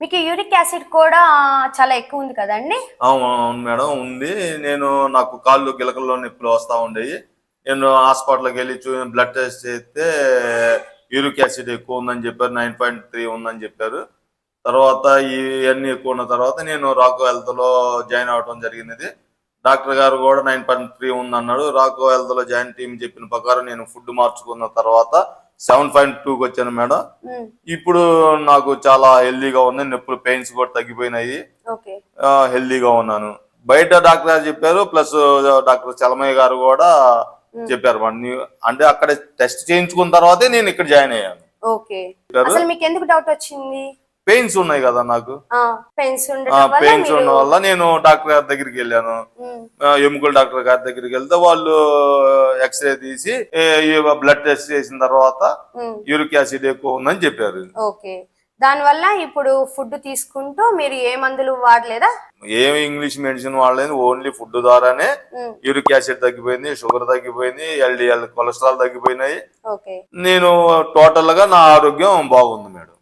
మీకు uric acid కూడా చాలా ఎక్కువ ఉంది కదండి? అవును మేడం ఉంది. నాకు కాళ్ళు గిలకల్లో నొప్పులు వస్తూ ఉండేవి. నేను హాస్పిటల్కి వెళ్ళి బ్లడ్ టెస్ట్ చేస్తే యూరిక్ యాసిడ్ ఎక్కువ ఉందని చెప్పారు. 9.3 ఉందని చెప్పారు. తర్వాత ఇవన్నీ ఎక్కువ ఉన్న తర్వాత నేను రాకో హెల్త్లో జాయిన్ అవ్వడం జరిగినది. డాక్టర్ గారు కూడా 9.3 ఉందన్నాడు. రాకో హెల్త్లో జాయిన్ టీం చెప్పిన ప్రకారం నేను ఫుడ్ మార్చుకున్న తర్వాత 7.2కి వచ్చాను మేడం. ఇప్పుడు నాకు చాలా హెల్దీగా ఉంది. నొప్పులు పెయిన్స్ కూడా తగ్గిపోయినాయి. హెల్దీగా ఉన్నాను. బయట డాక్టర్ గారు చెప్పారు, ప్లస్ డాక్టర్ చలమయ్య గారు కూడా చెప్పారు. అంటే అక్కడ టెస్ట్ చేయించుకున్న తర్వాతే నేను ఇక్కడ జాయిన్ అయ్యాను. అసలు మీకు ఎందుకు డౌట్ వచ్చింది? పెయిన్స్ ఉన్నాయి కదా నాకు. పెయిన్స్ ఉన్న వల్ల నేను డాక్టర్ గారి దగ్గరికి వెళ్ళాను. ఎముకల డాక్టర్ గారి దగ్గరికి వెళ్తే వాళ్ళు ఎక్స్రే తీసి బ్లడ్ టెస్ట్ చేసిన తర్వాత యూరిక్ యాసిడ్ ఎక్కువ ఉందని చెప్పారు. దాని వల్ల ఇప్పుడు ఫుడ్ తీసుకుంటూ మీరు ఏ మందులు వాడలేదా? ఏమి ఇంగ్లీష్ మెడిసిన్ వాడలేదు. ఓన్లీ ఫుడ్ ద్వారానే యూరిక్ యాసిడ్ తగ్గిపోయింది, షుగర్ తగ్గిపోయింది, ఎల్డిఎల్ కొలెస్ట్రాల్ తగ్గిపోయినాయి. నేను టోటల్ గా నా ఆరోగ్యం బాగుంది మేడం.